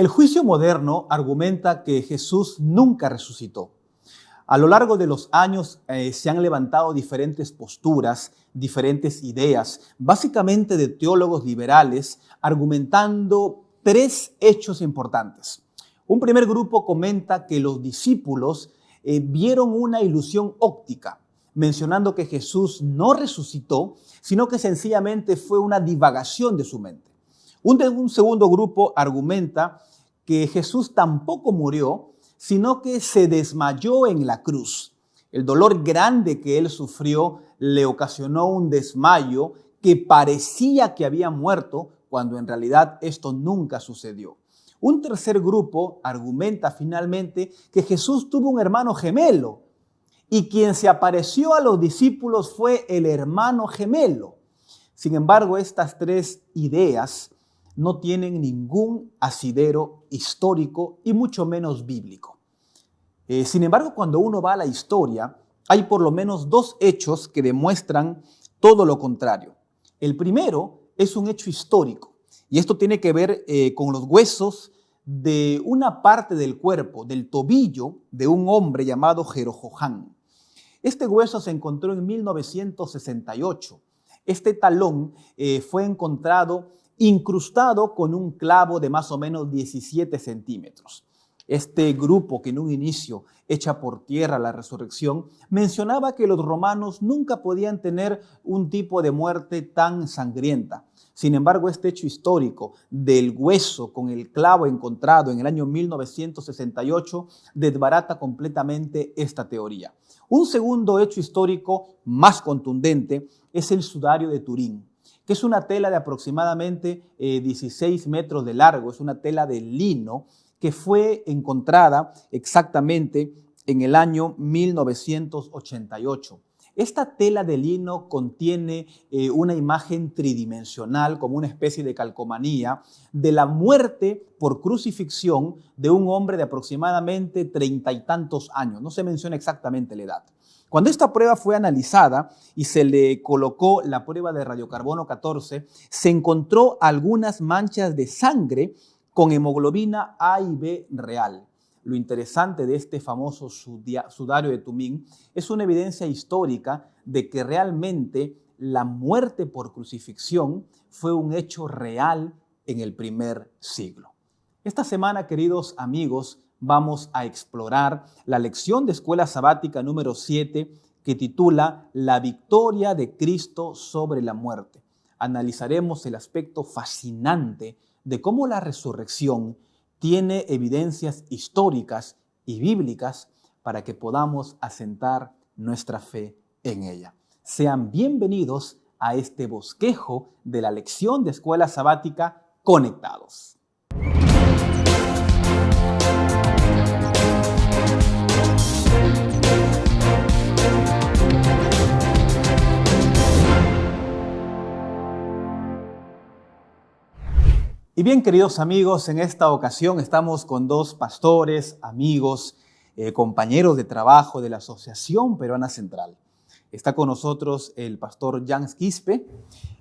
El juicio moderno argumenta que Jesús nunca resucitó. A lo largo de los años se han levantado diferentes posturas, diferentes ideas, básicamente de teólogos liberales, argumentando tres hechos importantes. Un primer grupo comenta que los discípulos vieron una ilusión óptica, mencionando que Jesús no resucitó, sino que sencillamente fue una divagación de su mente. Un segundo grupo argumenta que Jesús tampoco murió, sino que se desmayó en la cruz. El dolor grande que él sufrió le ocasionó un desmayo que parecía que había muerto, cuando en realidad esto nunca sucedió. Un tercer grupo argumenta finalmente que Jesús tuvo un hermano gemelo y quien se apareció a los discípulos fue el hermano gemelo. Sin embargo, estas tres ideas no tienen ningún asidero histórico y mucho menos bíblico. Sin embargo, cuando uno va a la historia, hay por lo menos dos hechos que demuestran todo lo contrario. El primero es un hecho histórico y esto tiene que ver con los huesos de una parte del cuerpo, del tobillo de un hombre llamado Jerojoam. Este hueso se encontró en 1968. Este talón fue encontrado incrustado con un clavo de más o menos 17 centímetros. Este grupo, que en un inicio echa por tierra la resurrección, mencionaba que los romanos nunca podían tener un tipo de muerte tan sangrienta. Sin embargo, este hecho histórico del hueso con el clavo encontrado en el año 1968 desbarata completamente esta teoría. Un segundo hecho histórico más contundente es el sudario de Turín, que es una tela de aproximadamente 16 metros de largo, es una tela de lino que fue encontrada exactamente en el año 1988. Esta tela de lino contiene una imagen tridimensional, como una especie de calcomanía, de la muerte por crucifixión de un hombre de aproximadamente 30 y tantos años. No se menciona exactamente la edad. Cuando esta prueba fue analizada y se le colocó la prueba de radiocarbono 14, se encontró algunas manchas de sangre con hemoglobina A y B real. Lo interesante de este famoso sudario de Turín es una evidencia histórica de que realmente la muerte por crucifixión fue un hecho real en el primer siglo. Esta semana, queridos amigos, vamos a explorar la lección de escuela sabática número 7 que titula La victoria de Cristo sobre la muerte. Analizaremos el aspecto fascinante de cómo la resurrección tiene evidencias históricas y bíblicas para que podamos asentar nuestra fe en ella. Sean bienvenidos a este bosquejo de la lección de escuela sabática Conectados. Y bien, queridos amigos, en esta ocasión estamos con dos pastores, amigos, compañeros de trabajo de la Asociación Peruana Central. Está con nosotros el pastor Jans Quispe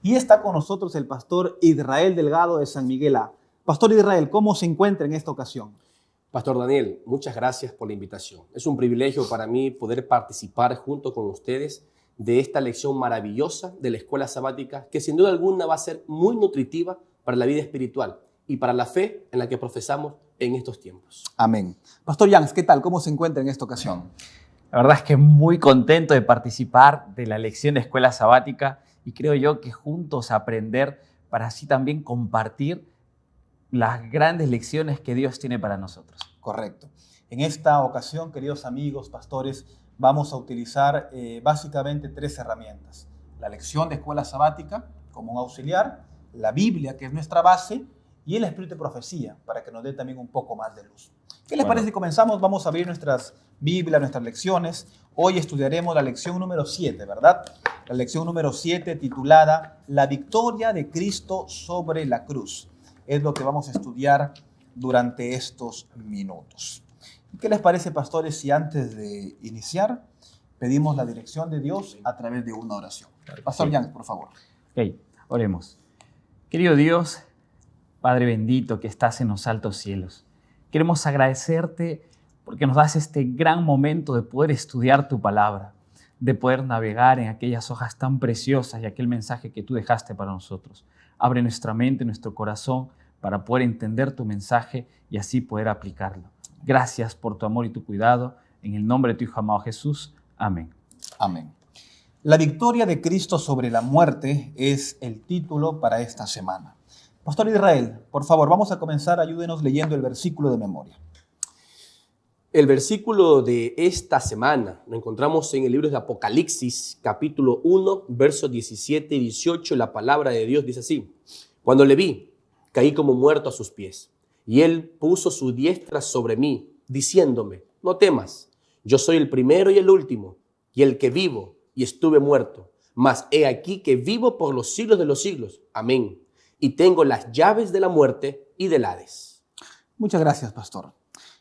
y está con nosotros el pastor Israel Delgado de San Miguel A. Pastor Israel, ¿cómo se encuentra en esta ocasión? Pastor Daniel, muchas gracias por la invitación. Es un privilegio para mí poder participar junto con ustedes de esta lección maravillosa de la escuela sabática que sin duda alguna va a ser muy nutritiva para la vida espiritual y para la fe en la que profesamos en estos tiempos. Amén. Pastor Jans, ¿qué tal? ¿Cómo se encuentra en esta ocasión? La verdad es que muy contento de participar de la lección de escuela sabática y creo yo que juntos aprender para así también compartir las grandes lecciones que Dios tiene para nosotros. Correcto. En esta ocasión, queridos amigos, pastores, vamos a utilizar básicamente tres herramientas. La lección de escuela sabática como un auxiliar, la Biblia, que es nuestra base, y el espíritu de profecía, para que nos dé también un poco más de luz. ¿Qué les parece si comenzamos? Vamos a abrir nuestras Biblias, nuestras lecciones. Hoy estudiaremos la lección número 7, ¿verdad? La lección número 7 titulada La victoria de Cristo sobre la cruz. Es lo que vamos a estudiar durante estos minutos. ¿Qué les parece, pastores, si antes de iniciar pedimos la dirección de Dios a través de una oración? Pastor Jans, por favor. Ok, oremos. Querido Dios, Padre bendito que estás en los altos cielos. Queremos agradecerte porque nos das este gran momento de poder estudiar tu palabra, de poder navegar en aquellas hojas tan preciosas y aquel mensaje que tú dejaste para nosotros. Abre nuestra mente, nuestro corazón para poder entender tu mensaje y así poder aplicarlo. Gracias por tu amor y tu cuidado. En el nombre de tu Hijo amado Jesús. Amén. Amén. La victoria de Cristo sobre la muerte es el título para esta semana. Pastor Israel, por favor, vamos a comenzar. Ayúdenos leyendo el versículo de memoria. El versículo de esta semana lo encontramos en el libro de Apocalipsis, capítulo 1, versos 17 y 18. La palabra de Dios dice así: Cuando le vi, caí como muerto a sus pies, y él puso su diestra sobre mí, diciéndome: no temas, yo soy el primero y el último, y el que vivo y estuve muerto, mas he aquí que vivo por los siglos de los siglos. Amén. Y tengo las llaves de la muerte y del Hades. Muchas gracias, pastor.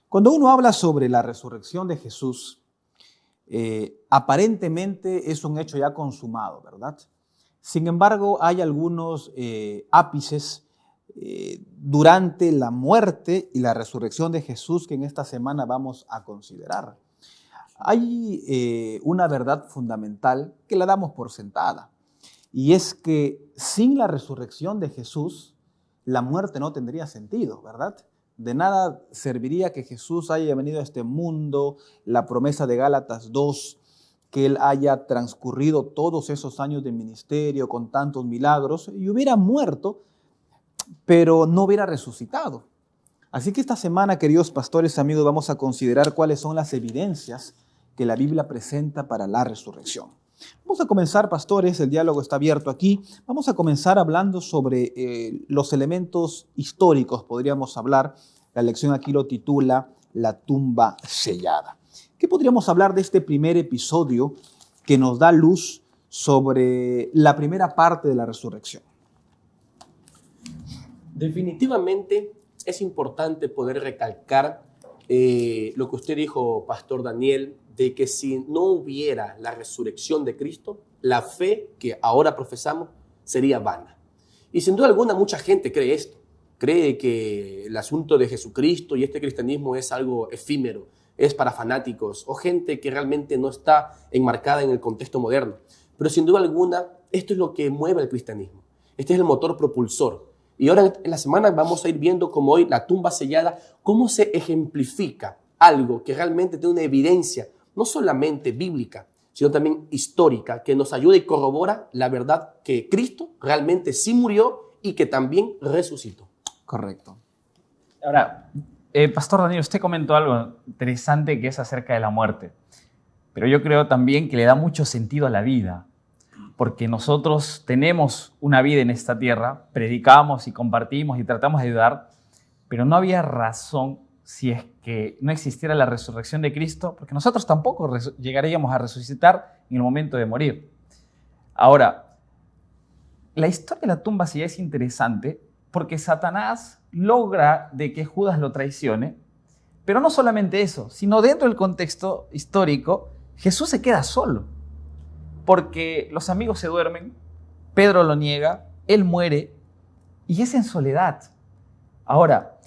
Cuando uno habla sobre la resurrección de Jesús, aparentemente es un hecho ya consumado, ¿verdad? Sin embargo, hay algunos ápices durante la muerte y la resurrección de Jesús que en esta semana vamos a considerar. Hay una verdad fundamental que la damos por sentada, y es que sin la resurrección de Jesús, la muerte no tendría sentido, ¿verdad? De nada serviría que Jesús haya venido a este mundo, la promesa de Gálatas 2, que Él haya transcurrido todos esos años de ministerio con tantos milagros y hubiera muerto, pero no hubiera resucitado. Así que esta semana, queridos pastores, amigos, vamos a considerar cuáles son las evidencias que la Biblia presenta para la resurrección. Vamos a comenzar, pastores, el diálogo está abierto aquí. Vamos a comenzar hablando sobre los elementos históricos, podríamos hablar. La lección aquí lo titula La tumba sellada. ¿Qué podríamos hablar de este primer episodio que nos da luz sobre la primera parte de la resurrección? Definitivamente es importante poder recalcar lo que usted dijo, Pastor Daniel, de que si no hubiera la resurrección de Cristo, la fe que ahora profesamos sería vana. Y sin duda alguna mucha gente cree esto. Cree que el asunto de Jesucristo y este cristianismo es algo efímero, es para fanáticos o gente que realmente no está enmarcada en el contexto moderno. Pero sin duda alguna, esto es lo que mueve al cristianismo. Este es el motor propulsor. Y ahora en la semana vamos a ir viendo como hoy la tumba sellada, cómo se ejemplifica algo que realmente tiene una evidencia, no solamente bíblica, sino también histórica, que nos ayuda y corrobora la verdad que Cristo realmente sí murió y que también resucitó. Correcto. Ahora, Pastor Daniel, usted comentó algo interesante que es acerca de la muerte, pero yo creo también que le da mucho sentido a la vida, porque nosotros tenemos una vida en esta tierra, predicamos y compartimos y tratamos de ayudar, pero no había razón si es que no existiera la resurrección de Cristo, porque nosotros tampoco llegaríamos a resucitar en el momento de morir. Ahora, la historia de la tumba sí es interesante porque Satanás logra de que Judas lo traicione, pero no solamente eso, sino dentro del contexto histórico, Jesús se queda solo, porque los amigos se duermen, Pedro lo niega, él muere y es en soledad. Ahora,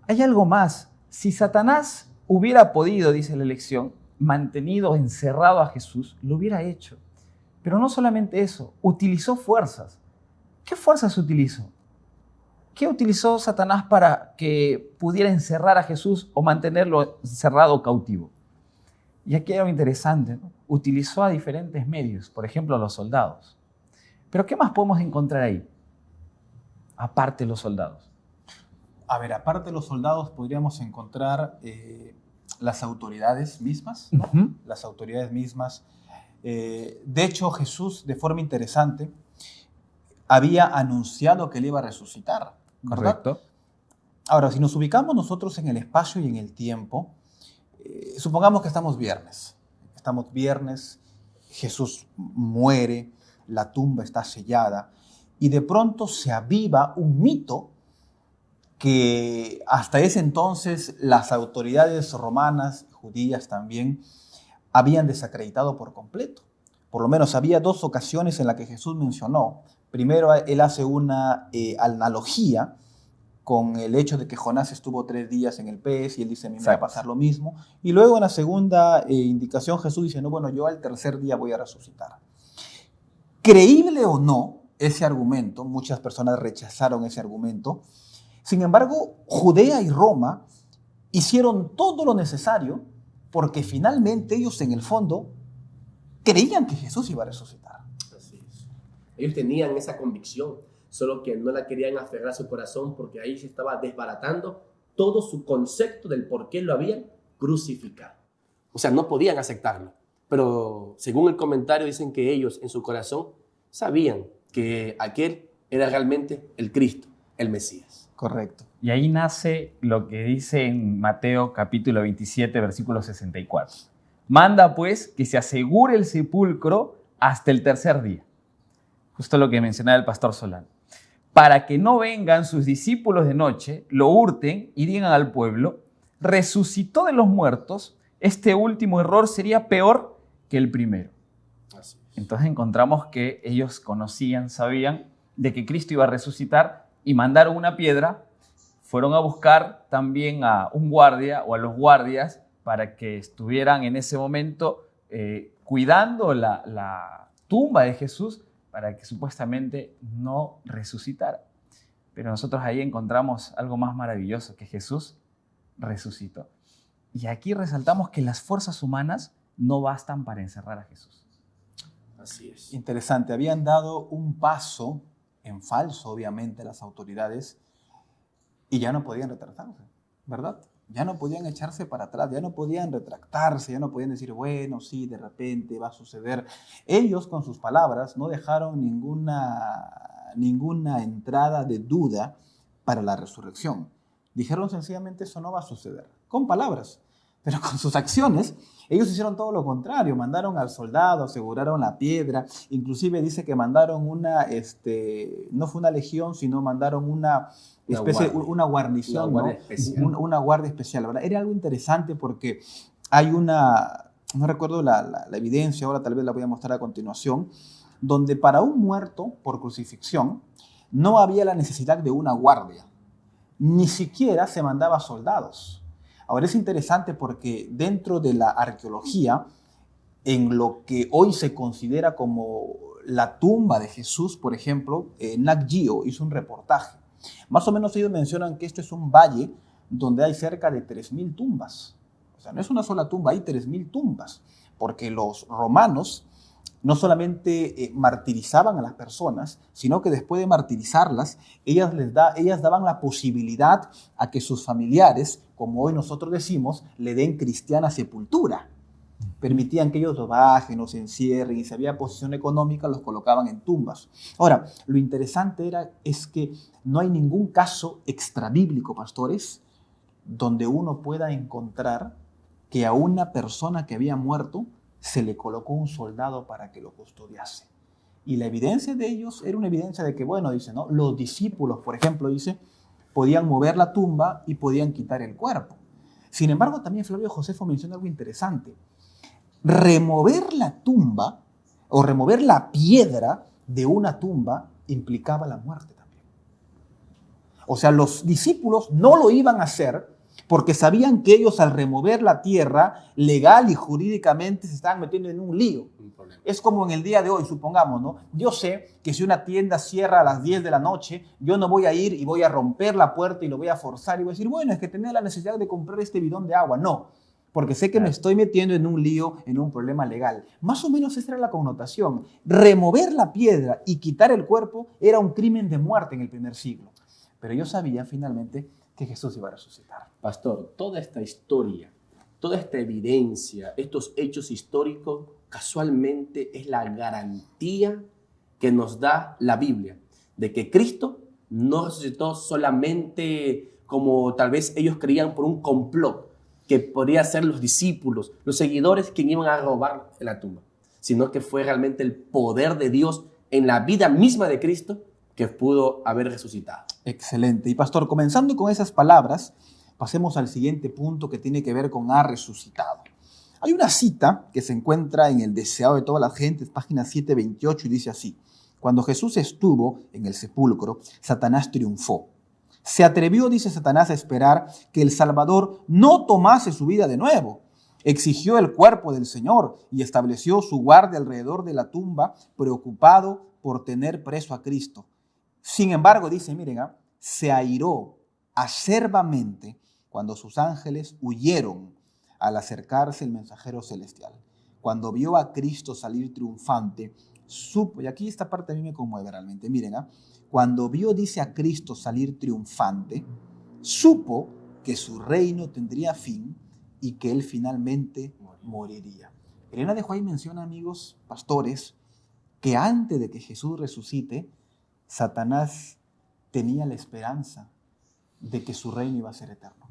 hay algo más. Si Satanás hubiera podido, dice la lección, mantenido encerrado a Jesús, lo hubiera hecho. Pero no solamente eso, utilizó fuerzas. ¿Qué fuerzas utilizó? ¿Qué utilizó Satanás para que pudiera encerrar a Jesús o mantenerlo encerrado o cautivo? Y aquí hay algo interesante, ¿no? Utilizó a diferentes medios, por ejemplo, a los soldados. Pero ¿qué más podemos encontrar ahí? Aparte de los soldados. A ver, aparte de los soldados podríamos encontrar las autoridades mismas, ¿no? Uh-huh. Las autoridades mismas. De hecho, Jesús, de forma interesante, había anunciado que él iba a resucitar, ¿verdad? Correcto. Ahora, si nos ubicamos nosotros en el espacio y en el tiempo, supongamos que estamos viernes. Estamos viernes, Jesús muere, la tumba está sellada, y de pronto se aviva un mito que hasta ese entonces las autoridades romanas, judías también, habían desacreditado por completo. Por lo menos había dos ocasiones en las que Jesús mencionó. Primero, él hace una analogía con el hecho de que Jonás estuvo 3 días en el pez y él dice, a mí me va a Exacto. pasar lo mismo. Y luego en la segunda indicación Jesús dice, no, bueno, yo al tercer día voy a resucitar. Creíble o no ese argumento, muchas personas rechazaron ese argumento. Sin embargo, Judea y Roma hicieron todo lo necesario porque finalmente ellos en el fondo creían que Jesús iba a resucitar. Así es. Ellos tenían esa convicción, solo que no la querían aferrar a su corazón porque ahí se estaba desbaratando todo su concepto del por qué lo habían crucificado. O sea, no podían aceptarlo. Pero según el comentario dicen que ellos en su corazón sabían que aquel era realmente el Cristo, el Mesías. Correcto. Y ahí nace lo que dice en Mateo capítulo 27, versículo 64. Manda pues que se asegure el sepulcro hasta el tercer día. Justo lo que mencionaba el pastor Solano. Para que no vengan sus discípulos de noche, lo hurten y digan al pueblo, resucitó de los muertos, este último error sería peor que el primero. Así es. Entonces encontramos que ellos conocían, sabían de que Cristo iba a resucitar y mandaron una piedra. Fueron a buscar también a un guardia o a los guardias para que estuvieran en ese momento cuidando la tumba de Jesús para que supuestamente no resucitara. Pero nosotros ahí encontramos algo más maravilloso, que Jesús resucitó. Y aquí resaltamos que las fuerzas humanas no bastan para encerrar a Jesús. Así es. Interesante, habían dado un paso en falso, obviamente, las autoridades y ya no podían retractarse, ¿verdad? Ya no podían echarse para atrás, ya no podían retractarse, ya no podían decir, bueno, sí, de repente va a suceder. Ellos con sus palabras no dejaron ninguna entrada de duda para la resurrección. Dijeron sencillamente, eso no va a suceder, con palabras. Pero con sus acciones, ellos hicieron todo lo contrario. Mandaron al soldado, aseguraron la piedra. Inclusive dice que mandaron no fue una legión, sino mandaron una guarnición, Una guardia especial. Una guardia especial, ¿verdad? Era algo interesante porque hay no recuerdo la evidencia, ahora tal vez la voy a mostrar a continuación, donde para un muerto por crucifixión no había la necesidad de una guardia. Ni siquiera se mandaba soldados. Ahora es interesante porque dentro de la arqueología, en lo que hoy se considera como la tumba de Jesús, por ejemplo, Nat Geo hizo un reportaje. Más o menos ellos mencionan que esto es un valle donde hay cerca de 3.000 tumbas. O sea, no es una sola tumba, hay 3.000 tumbas, porque los romanos no solamente martirizaban a las personas, sino que después de martirizarlas, ellas daban la posibilidad a que sus familiares, como hoy nosotros decimos, le den cristiana sepultura. Permitían que ellos lo bajen, los encierren, y si había posición económica, los colocaban en tumbas. Ahora, lo interesante es que no hay ningún caso extrabíblico, pastores, donde uno pueda encontrar que a una persona que había muerto se le colocó un soldado para que lo custodiase. Y la evidencia de ellos era una evidencia de que, bueno, dice, ¿no? Los discípulos, por ejemplo, dice, podían mover la tumba y podían quitar el cuerpo. Sin embargo, también Flavio Josefo menciona algo interesante. Remover la tumba o remover la piedra de una tumba implicaba la muerte también. O sea, los discípulos no lo iban a hacer porque sabían que ellos al remover la tierra, legal y jurídicamente se estaban metiendo en un lío. Es como en el día de hoy, supongamos, ¿no? Yo sé que si una tienda cierra a las 10 de la noche, yo no voy a ir y voy a romper la puerta y lo voy a forzar y voy a decir, bueno, es que tenía la necesidad de comprar este bidón de agua. No, porque sé que me estoy metiendo en un lío, en un problema legal. Más o menos esa era la connotación. Remover la piedra y quitar el cuerpo era un crimen de muerte en el primer siglo. Pero ellos sabían finalmente que Jesús iba a resucitar. Pastor, toda esta historia, toda esta evidencia, estos hechos históricos, casualmente es la garantía que nos da la Biblia de que Cristo no resucitó solamente como tal vez ellos creían por un complot, que podría ser los discípulos, los seguidores que iban a robar la tumba, sino que fue realmente el poder de Dios en la vida misma de Cristo que pudo haber resucitado. Excelente. Y pastor, comenzando con esas palabras, pasemos al siguiente punto que tiene que ver con ha resucitado. Hay una cita que se encuentra en el Deseado de todas las gentes, página 728, y dice así: cuando Jesús estuvo en el sepulcro, Satanás triunfó. Se atrevió, dice Satanás, a esperar que el Salvador no tomase su vida de nuevo. Exigió el cuerpo del Señor y estableció su guardia alrededor de la tumba, preocupado por tener preso a Cristo. Sin embargo, dice, miren, se airó acerbamente cuando sus ángeles huyeron al acercarse el mensajero celestial. Cuando vio a Cristo salir triunfante, supo, y aquí esta parte a mí me conmueve realmente, miren, cuando vio, dice, a Cristo salir triunfante, supo que su reino tendría fin y que él finalmente moriría. Elena de White menciona, amigos, pastores, que antes de que Jesús resucite, Satanás tenía la esperanza de que su reino iba a ser eterno.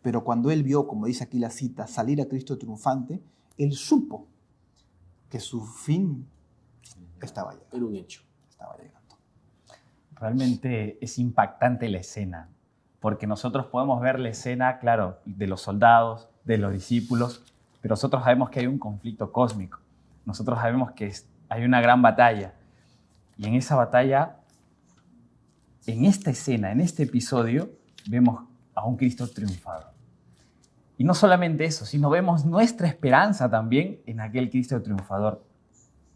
Pero cuando él vio, como dice aquí la cita, salir a Cristo triunfante, él supo que su fin estaba llegando. Era un hecho. Estaba llegando. Realmente es impactante la escena, porque nosotros podemos ver la escena, claro, de los soldados, de los discípulos, pero nosotros sabemos que hay un conflicto cósmico. Nosotros sabemos que hay una gran batalla. Y en esa batalla, en esta escena, en este episodio, vemos a un Cristo triunfador. Y no solamente eso, sino vemos nuestra esperanza también en aquel Cristo triunfador.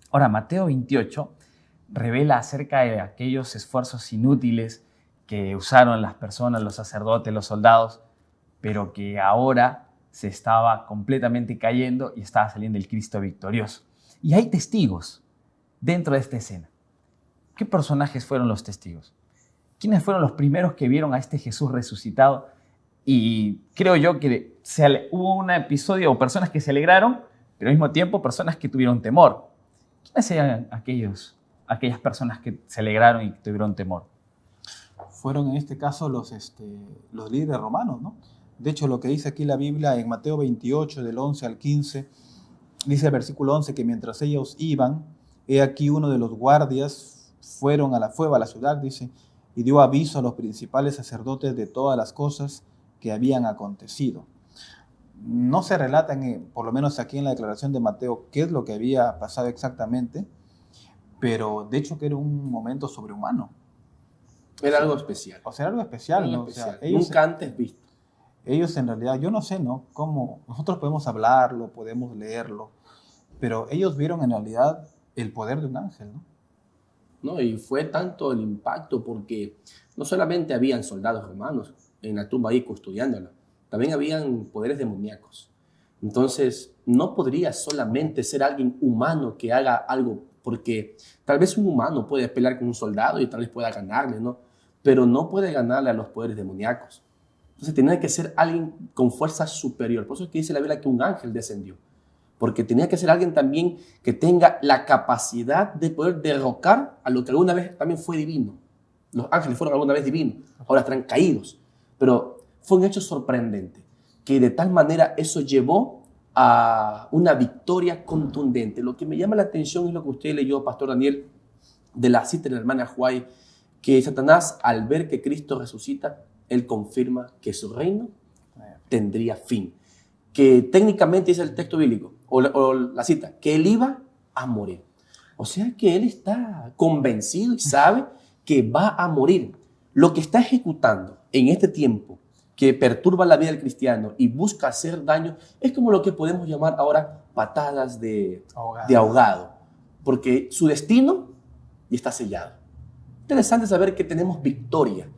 Ahora, Mateo 28 revela acerca de aquellos esfuerzos inútiles que usaron las personas, los sacerdotes, los soldados, pero que ahora se estaba completamente cayendo y estaba saliendo el Cristo victorioso. Y hay testigos dentro de esta escena. ¿Qué personajes fueron los testigos? ¿Quiénes fueron los primeros que vieron a este Jesús resucitado? Y creo yo que hubo un episodio o personas que se alegraron, pero al mismo tiempo personas que tuvieron temor. ¿Quiénes eran aquellas personas que se alegraron y que tuvieron temor? Fueron en este caso los líderes romanos, ¿no? De hecho, lo que dice aquí la Biblia en Mateo 28, del 11 al 15, dice el versículo 11 que mientras ellos iban, he aquí uno de los guardias fue a la ciudad, dice, y dio aviso a los principales sacerdotes de todas las cosas que habían acontecido. No se relata, por lo menos aquí en la declaración de Mateo, qué es lo que había pasado exactamente, pero de hecho que era un momento sobrehumano. Era algo especial. O sea, algo especial, Algo ¿no? especial. O sea, ellos, Nunca antes visto. ellos en realidad, yo no sé, ¿no? Cómo nosotros podemos hablarlo, podemos leerlo, pero ellos vieron en realidad el poder de un ángel, ¿no? ¿No? Y fue tanto el impacto porque no solamente habían soldados romanos en la tumba ahí custodiándola, también habían poderes demoníacos. Entonces, no podría solamente ser alguien humano que haga algo, porque tal vez un humano puede pelear con un soldado y tal vez pueda ganarle, ¿no? Pero no puede ganarle a los poderes demoníacos. Entonces, tenía que ser alguien con fuerza superior. Por eso es que dice la Biblia que un ángel descendió. Porque tenía que ser alguien también que tenga la capacidad de poder derrocar a lo que alguna vez también fue divino. Los ángeles fueron alguna vez divinos, ahora están caídos. Pero fue un hecho sorprendente, que de tal manera eso llevó a una victoria contundente. Lo que me llama la atención es lo que usted leyó, Pastor Daniel, de la cita de la hermana White, que Satanás, al ver que Cristo resucita, él confirma que su reino tendría fin. Que técnicamente dice el texto bíblico, o la cita, que él iba a morir. O sea que él está convencido y sabe que va a morir. Lo que está ejecutando en este tiempo, que perturba la vida del cristiano y busca hacer daño, es como lo que podemos llamar ahora patadas de ahogado. Porque su destino ya está sellado. Interesante saber que tenemos victoria.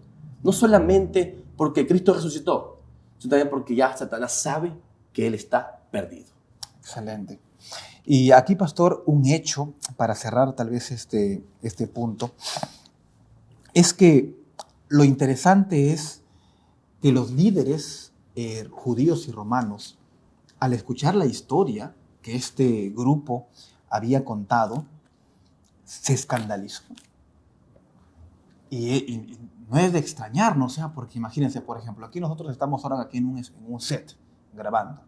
No solamente porque Cristo resucitó, sino también porque ya Satanás sabe que él está perdido. Excelente. Y aquí, pastor, un hecho para cerrar tal vez este punto, es que lo interesante es que los líderes judíos y romanos, al escuchar la historia que este grupo había contado, se escandalizó. Y no es de extrañarnos, porque imagínense, por ejemplo, aquí nosotros estamos ahora aquí en un set grabando.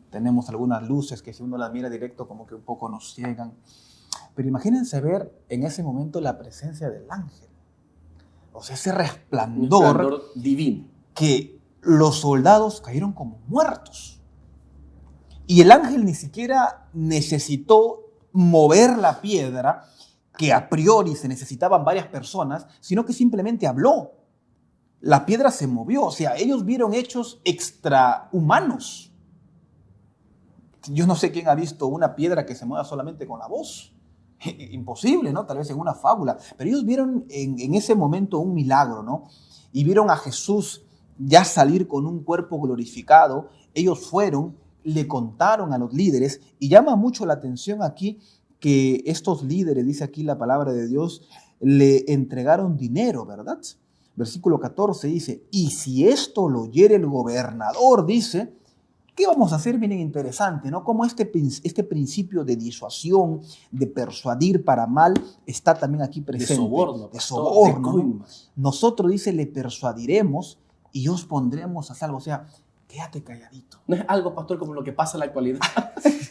Tenemos algunas luces que si uno las mira directo como que un poco nos ciegan. Pero imagínense ver en ese momento la presencia del ángel. O sea, ese resplandor divino. Que los soldados cayeron como muertos. Y el ángel ni siquiera necesitó mover la piedra, que a priori se necesitaban varias personas, sino que simplemente habló. La piedra se movió, o sea, ellos vieron hechos extrahumanos. Yo no sé quién ha visto una piedra que se mueva solamente con la voz. Imposible, ¿no? Tal vez en una fábula. Pero ellos vieron en ese momento un milagro, ¿no? Y vieron a Jesús ya salir con un cuerpo glorificado. Ellos fueron, le contaron a los líderes, y llama mucho la atención aquí que estos líderes, dice aquí la palabra de Dios, le entregaron dinero, ¿verdad? Versículo 14 dice, y si esto lo oyere el gobernador, dice, ¿qué vamos a hacer? Miren, interesante, ¿no? Como este principio de disuasión, de persuadir para mal, está también aquí presente. De soborno. De soborno. De ¿no? Nosotros, dice, le persuadiremos y os pondremos a salvo. O sea, quédate calladito. No es algo, pastor, como lo que pasa en la actualidad.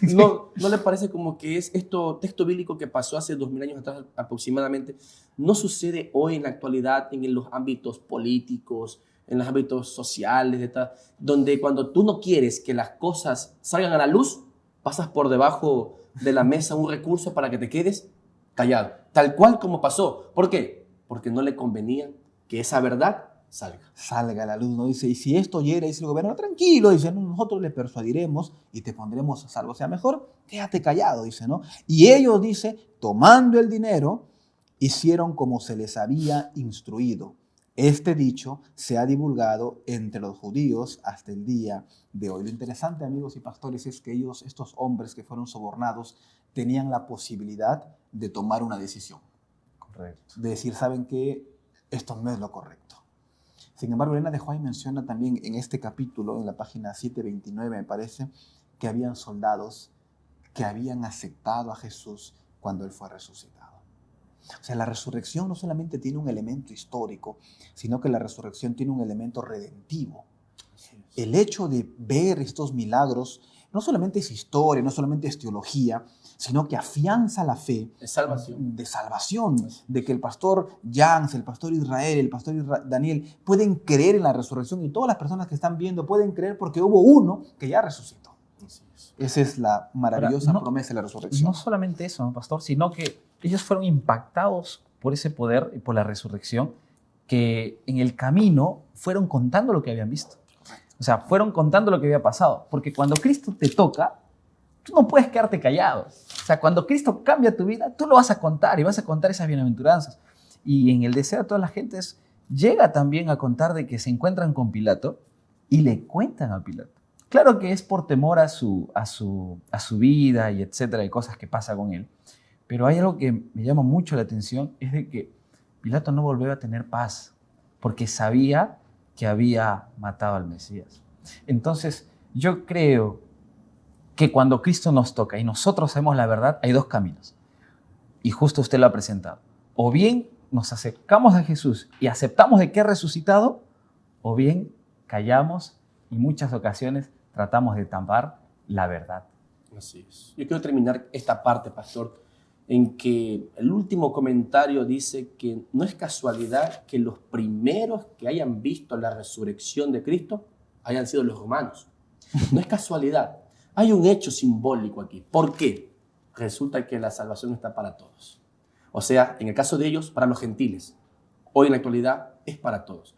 ¿No le parece como que es esto, texto bíblico que pasó hace 2000 años atrás aproximadamente, no sucede hoy en la actualidad en los ámbitos políticos, en los ámbitos sociales, donde cuando tú no quieres que las cosas salgan a la luz, pasas por debajo de la mesa un recurso para que te quedes callado? Tal cual como pasó. ¿Por qué? Porque no le convenía que esa verdad salga a la luz, ¿no? Dice, y si esto oyere, dice el gobierno, tranquilo, dice, nosotros le persuadiremos y te pondremos a salvo. O sea, mejor quédate callado, dice, ¿no? Y ellos, dice, tomando el dinero, hicieron como se les había instruido. Este dicho se ha divulgado entre los judíos hasta el día de hoy. Lo interesante, amigos y pastores, es que ellos, estos hombres que fueron sobornados, tenían la posibilidad de tomar una decisión. Correcto. De decir, ¿saben qué? Esto no es lo correcto. Sin embargo, Elena de White menciona también en este capítulo, en la página 729 me parece, que habían soldados que habían aceptado a Jesús cuando Él fue resucitado. O sea, la resurrección no solamente tiene un elemento histórico, sino que la resurrección tiene un elemento redentivo. El hecho de ver estos milagros no solamente es historia, no solamente es teología, sino que afianza la fe de salvación, de que el pastor Jans, el pastor Israel, el pastor Daniel pueden creer en la resurrección, y todas las personas que están viendo pueden creer porque hubo uno que ya resucitó. Esa es la maravillosa promesa de la resurrección. No solamente eso, ¿no, pastor? Sino que ellos fueron impactados por ese poder y por la resurrección, que en el camino fueron contando lo que habían visto. O sea, fueron contando lo que había pasado. Porque cuando Cristo te toca, tú no puedes quedarte callado. O sea, cuando Cristo cambia tu vida, tú lo vas a contar y vas a contar esas bienaventuranzas. Y en el deseo de todas las gentes, llega también a contar de que se encuentran con Pilato y le cuentan a Pilato. Claro que es por temor a su vida y etcétera, y cosas que pasa con él. Pero hay algo que me llama mucho la atención, es de que Pilato no volvió a tener paz, porque sabía que había matado al Mesías. Entonces, yo creo que cuando Cristo nos toca y nosotros sabemos la verdad, hay dos caminos. Y justo usted lo ha presentado. O bien nos acercamos a Jesús y aceptamos de que ha resucitado, o bien callamos y en muchas ocasiones tratamos de tapar la verdad. Así es. Yo quiero terminar esta parte, pastor, en que el último comentario dice que no es casualidad que los primeros que hayan visto la resurrección de Cristo hayan sido los romanos. No es casualidad. Hay un hecho simbólico aquí. ¿Por qué? Resulta que la salvación está para todos. O sea, en el caso de ellos, para los gentiles. Hoy en la actualidad es para todos.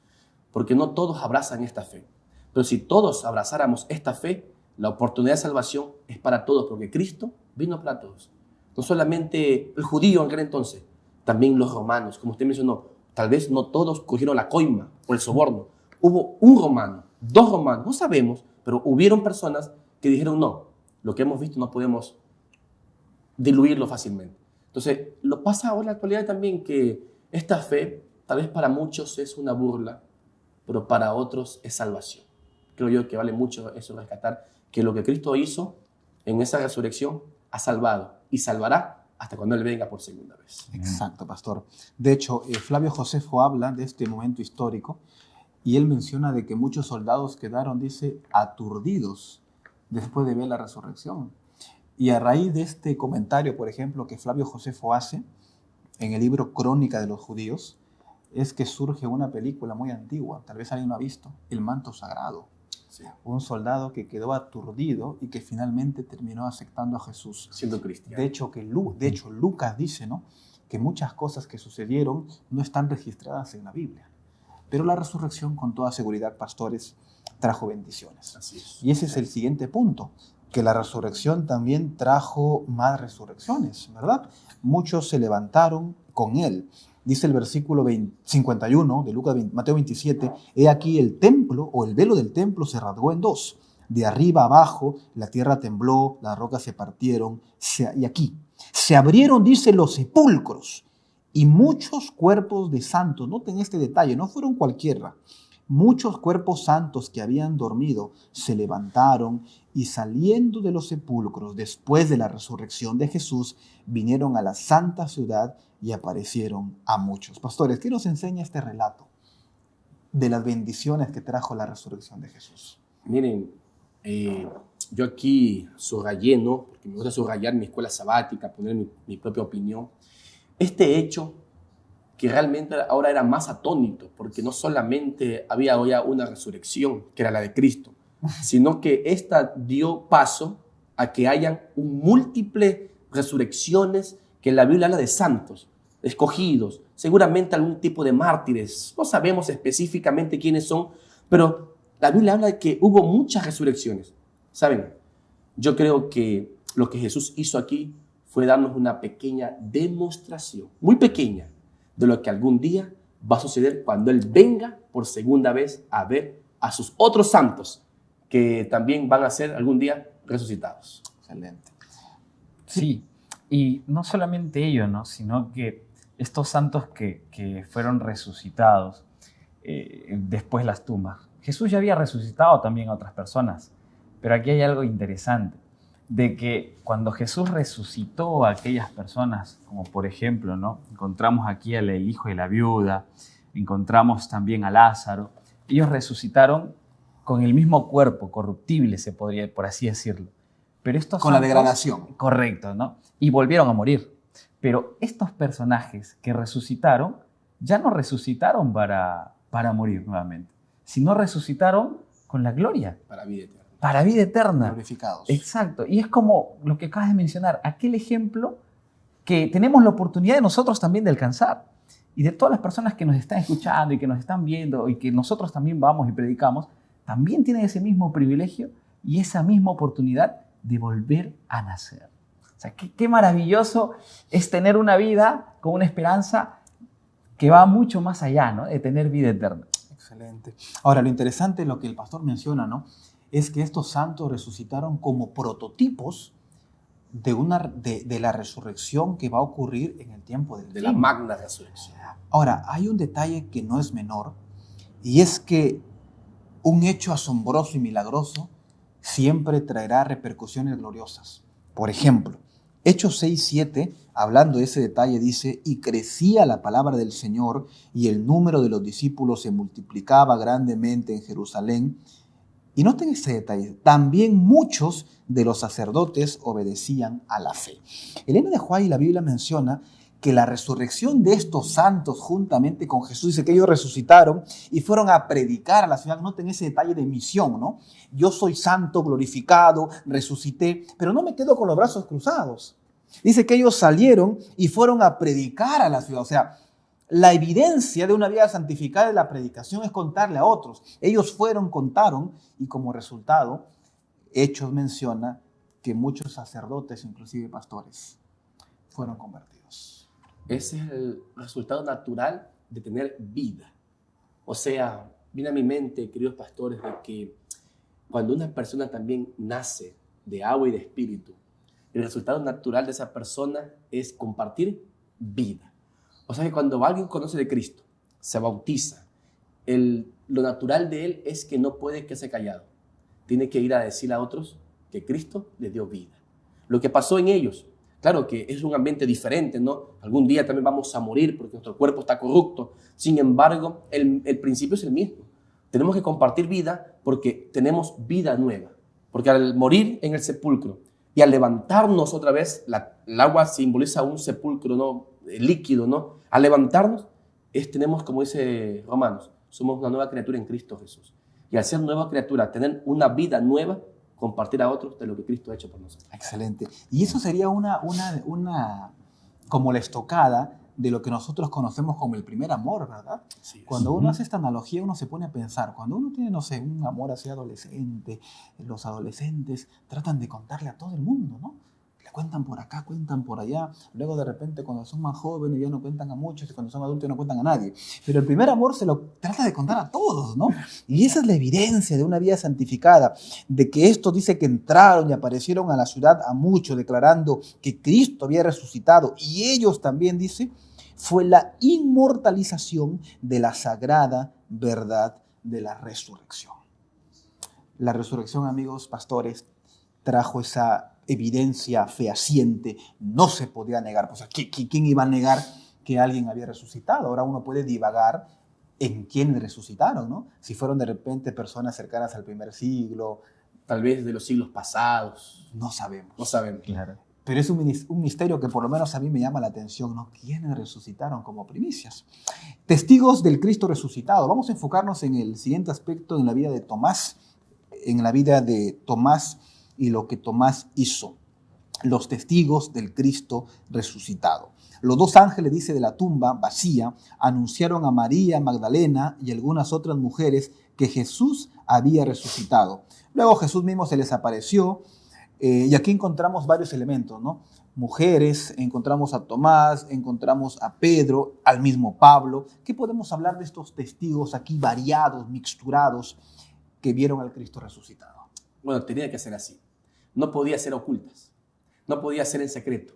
Porque no todos abrazan esta fe. Pero si todos abrazáramos esta fe, la oportunidad de salvación es para todos, porque Cristo vino para todos. No solamente el judío en aquel entonces, también los romanos. Como usted mencionó, tal vez no todos cogieron la coima o el soborno. Hubo un romano, 2 romanos, no sabemos, pero hubieron personas que dijeron no, lo que hemos visto no podemos diluirlo fácilmente. Entonces, lo pasa ahora en la actualidad también que esta fe, tal vez para muchos es una burla, pero para otros es salvación. Creo yo que vale mucho eso rescatar, que lo que Cristo hizo en esa resurrección ha salvado y salvará hasta cuando Él venga por segunda vez. Exacto, pastor. De hecho, Flavio Josefo habla de este momento histórico y él menciona de que muchos soldados quedaron, dice, aturdidos después de ver la resurrección. Y a raíz de este comentario, por ejemplo, que Flavio Josefo hace en el libro Crónica de los Judíos, es que surge una película muy antigua, tal vez alguien lo ha visto, El Manto Sagrado. Sí. Un soldado que quedó aturdido y que finalmente terminó aceptando a Jesús. Siendo cristiano. De hecho, Lucas dice, ¿no?, que muchas cosas que sucedieron no están registradas en la Biblia. Pero la resurrección, con toda seguridad, pastores, trajo bendiciones. Así es. Y ese es el siguiente punto, que la resurrección también trajo más resurrecciones, ¿verdad? Muchos se levantaron con él. Dice el versículo 51 de Mateo 27, he aquí el templo o el velo del templo se rasgó en dos. De arriba abajo la tierra tembló, las rocas se partieron y aquí se abrieron, dice, los sepulcros y muchos cuerpos de santos. Noten este detalle, no fueron cualquiera. Muchos cuerpos santos que habían dormido se levantaron y saliendo de los sepulcros después de la resurrección de Jesús, vinieron a la santa ciudad y aparecieron a muchos. Pastores, ¿qué nos enseña este relato de las bendiciones que trajo la resurrección de Jesús? Miren, yo aquí subrayé, ¿no? Porque me gusta subrayar mi escuela sabática, poner mi propia opinión. Este hecho que realmente ahora era más atónito, porque no solamente había ya una resurrección, que era la de Cristo, sino que esta dio paso a que hayan múltiples resurrecciones, que la Biblia habla de santos, escogidos, seguramente algún tipo de mártires, no sabemos específicamente quiénes son, pero la Biblia habla de que hubo muchas resurrecciones. ¿Saben? Yo creo que lo que Jesús hizo aquí fue darnos una pequeña demostración, muy pequeña, de lo que algún día va a suceder cuando Él venga por segunda vez a ver a sus otros santos, que también van a ser algún día resucitados. Excelente. Sí, y no solamente ello, ¿no? Sino que estos santos que fueron resucitados después las tumbas. Jesús ya había resucitado también a otras personas, pero aquí hay algo interesante, de que cuando Jesús resucitó a aquellas personas, como por ejemplo, ¿no? Encontramos aquí al hijo de la viuda, encontramos también a Lázaro, ellos resucitaron con el mismo cuerpo, corruptible se podría, por así decirlo. Pero estos con la degradación. Correcto, ¿no? Y volvieron a morir. Pero estos personajes que resucitaron, ya no resucitaron para morir nuevamente, sino resucitaron con la gloria. Para vida eterna. Para vida eterna. Glorificados. Exacto. Y es como lo que acabas de mencionar, aquel ejemplo que tenemos la oportunidad de nosotros también de alcanzar. Y de todas las personas que nos están escuchando y que nos están viendo y que nosotros también vamos y predicamos, también tienen ese mismo privilegio y esa misma oportunidad de volver a nacer. O sea, qué maravilloso es tener una vida con una esperanza que va mucho más allá, ¿no? De tener vida eterna. Excelente. Ahora, lo interesante, lo que el pastor menciona, ¿no? Es que estos santos resucitaron como prototipos de la resurrección que va a ocurrir en el tiempo del De fin. la magna resurrección. Ahora, hay un detalle que no es menor, y es que un hecho asombroso y milagroso siempre traerá repercusiones gloriosas. Por ejemplo, Hechos 6:7, hablando de ese detalle, dice, y crecía la palabra del Señor y el número de los discípulos se multiplicaba grandemente en Jerusalén. Y noten este detalle, también muchos de los sacerdotes obedecían a la fe. Elena de White y la Biblia menciona que la resurrección de estos santos juntamente con Jesús, dice que ellos resucitaron y fueron a predicar a la ciudad. Noten ese detalle de misión, ¿no? Yo soy santo, glorificado, resucité, pero no me quedo con los brazos cruzados. Dice que ellos salieron y fueron a predicar a la ciudad. O sea, la evidencia de una vida santificada de la predicación es contarle a otros. Ellos fueron, contaron, y como resultado, Hechos menciona que muchos sacerdotes, inclusive pastores, fueron convertidos. Ese es el resultado natural de tener vida. O sea, viene a mi mente, queridos pastores, de que cuando una persona también nace de agua y de espíritu, el resultado natural de esa persona es compartir vida. O sea que cuando alguien conoce de Cristo, se bautiza, lo natural de él es que no puede quedarse callado. Tiene que ir a decir a otros que Cristo les dio vida. Lo que pasó en ellos, claro que es un ambiente diferente, ¿no? Algún día también vamos a morir porque nuestro cuerpo está corrupto. Sin embargo, el principio es el mismo. Tenemos que compartir vida porque tenemos vida nueva. Porque al morir en el sepulcro y al levantarnos otra vez, el agua simboliza un sepulcro, ¿no? Líquido, ¿no? Al levantarnos, tenemos, como dice Romanos, somos una nueva criatura en Cristo Jesús. Y al ser nueva criatura, tener una vida nueva, compartir a otros de lo que Cristo ha hecho por nosotros. Excelente. Y eso sería una como la estocada de lo que nosotros conocemos como el primer amor, ¿verdad? Así es. Cuando uno hace esta analogía, uno se pone a pensar, cuando uno tiene, no sé, un amor hacia adolescente, los adolescentes tratan de contarle a todo el mundo, ¿no? Le cuentan por acá, cuentan por allá, luego de repente cuando son más jóvenes ya no cuentan a muchos y cuando son adultos no cuentan a nadie. Pero el primer amor se lo trata de contar a todos, ¿no? Y esa es la evidencia de una vida santificada, de que esto dice que entraron y aparecieron a la ciudad a muchos, declarando que Cristo había resucitado. Y ellos también, dice, fue la inmortalización de la sagrada verdad de la resurrección. La resurrección, amigos pastores, trajo esa evidencia fehaciente, no se podía negar. Pues, ¿quién iba a negar que alguien había resucitado? Ahora uno puede divagar en quiénes resucitaron, ¿no? Si fueron de repente personas cercanas al primer siglo. Tal vez de los siglos pasados. No sabemos. No sabemos. Claro. Pero es un misterio que por lo menos a mí me llama la atención, ¿no? ¿Quiénes resucitaron como primicias? Testigos del Cristo resucitado. Vamos a enfocarnos en el siguiente aspecto, en la vida de Tomás, y lo que Tomás hizo. Los testigos del Cristo resucitado. Los dos ángeles, dice, de la tumba vacía, anunciaron a María Magdalena y algunas otras mujeres que Jesús había resucitado. Luego Jesús mismo se les apareció, y aquí encontramos varios elementos, ¿no? Mujeres, encontramos a Tomás, encontramos a Pedro, al mismo Pablo. ¿Qué podemos hablar de estos testigos aquí variados, mixturados, que vieron al Cristo resucitado? Bueno, tenía que ser así. No podía ser ocultas. No podía ser en secreto.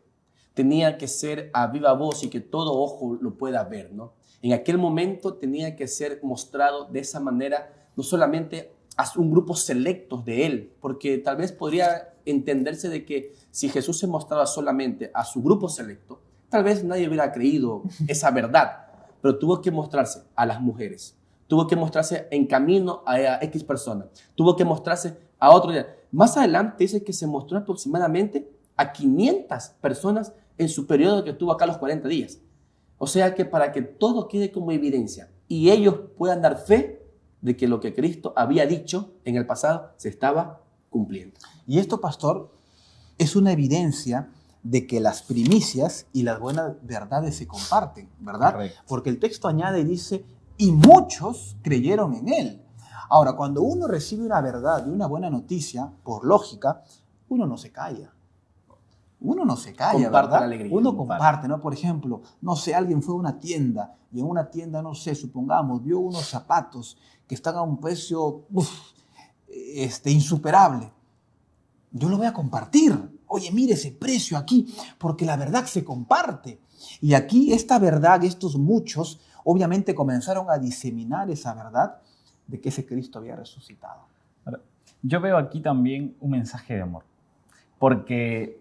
Tenía que ser a viva voz y que todo ojo lo pueda ver, ¿no? En aquel momento tenía que ser mostrado de esa manera, no solamente a un grupo selecto de él, porque tal vez podría entenderse de que si Jesús se mostraba solamente a su grupo selecto, tal vez nadie hubiera creído esa verdad, pero tuvo que mostrarse a las mujeres, tuvo que mostrarse en camino a X persona, tuvo que mostrarse a otro. Más adelante dice que se mostró aproximadamente a 500 personas en su periodo que tuvo acá los 40 días. O sea que para que todo quede como evidencia y ellos puedan dar fe de que lo que Cristo había dicho en el pasado se estaba cumpliendo. Y esto, pastor, es una evidencia de que las primicias y las buenas verdades se comparten, ¿verdad? Correcto. Porque el texto añade y dice, y muchos creyeron en él. Ahora, cuando uno recibe una verdad y una buena noticia, por lógica, uno no se calla. Uno no se calla, Comparte ¿verdad? la alegría. Uno comparte, ¿no? Por ejemplo, no sé, alguien fue a una tienda y en una tienda, no sé, supongamos, vio unos zapatos que están a un precio insuperable. Yo lo voy a compartir. Oye, mire ese precio aquí, porque la verdad se comparte. Y aquí esta verdad, estos muchos, obviamente comenzaron a diseminar esa verdad de que ese Cristo había resucitado. Ahora, yo veo aquí también un mensaje de amor, porque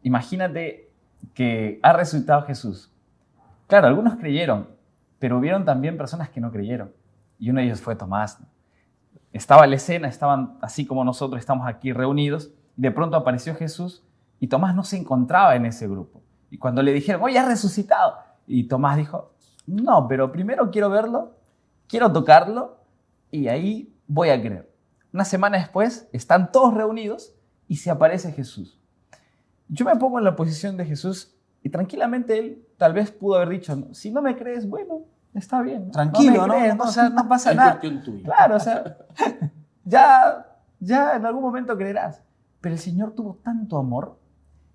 imagínate que ha resucitado Jesús. Claro, algunos creyeron, pero hubieron también personas que no creyeron. Y uno de ellos fue Tomás. Estaba la escena, estaban así como nosotros estamos aquí reunidos, y de pronto apareció Jesús y Tomás no se encontraba en ese grupo. Y cuando le dijeron, oye, ha resucitado, y Tomás dijo, no, pero primero quiero verlo, quiero tocarlo, y ahí voy a creer. Una semana después están todos reunidos y se aparece Jesús. Yo me pongo en la posición de Jesús y tranquilamente él tal vez pudo haber dicho, si no me crees, bueno, está bien. Tranquilo, no me crees, ¿no? O sea, no pasa Es nada. cuestión tuya. Claro, o sea, ya en algún momento creerás. Pero el Señor tuvo tanto amor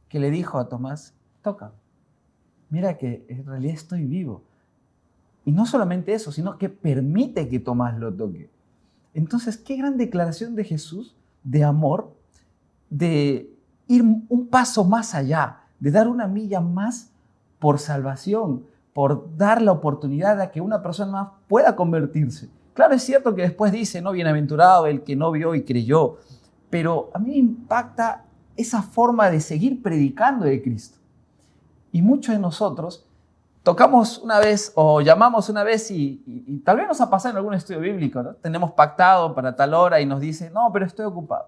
que le dijo a Tomás, toca, mira que en realidad estoy vivo. Y no solamente eso, sino que permite que Tomás lo toque. Entonces, qué gran declaración de Jesús, de amor, de ir un paso más allá, de dar una milla más por salvación, por dar la oportunidad a que una persona más pueda convertirse. Claro, es cierto que después dice, no, bienaventurado el que no vio y creyó, pero a mí me impacta esa forma de seguir predicando de Cristo. Y muchos de nosotros tocamos una vez o llamamos una vez y tal vez nos ha pasado en algún estudio bíblico, ¿no? Tenemos pactado para tal hora y nos dice, no, pero estoy ocupado.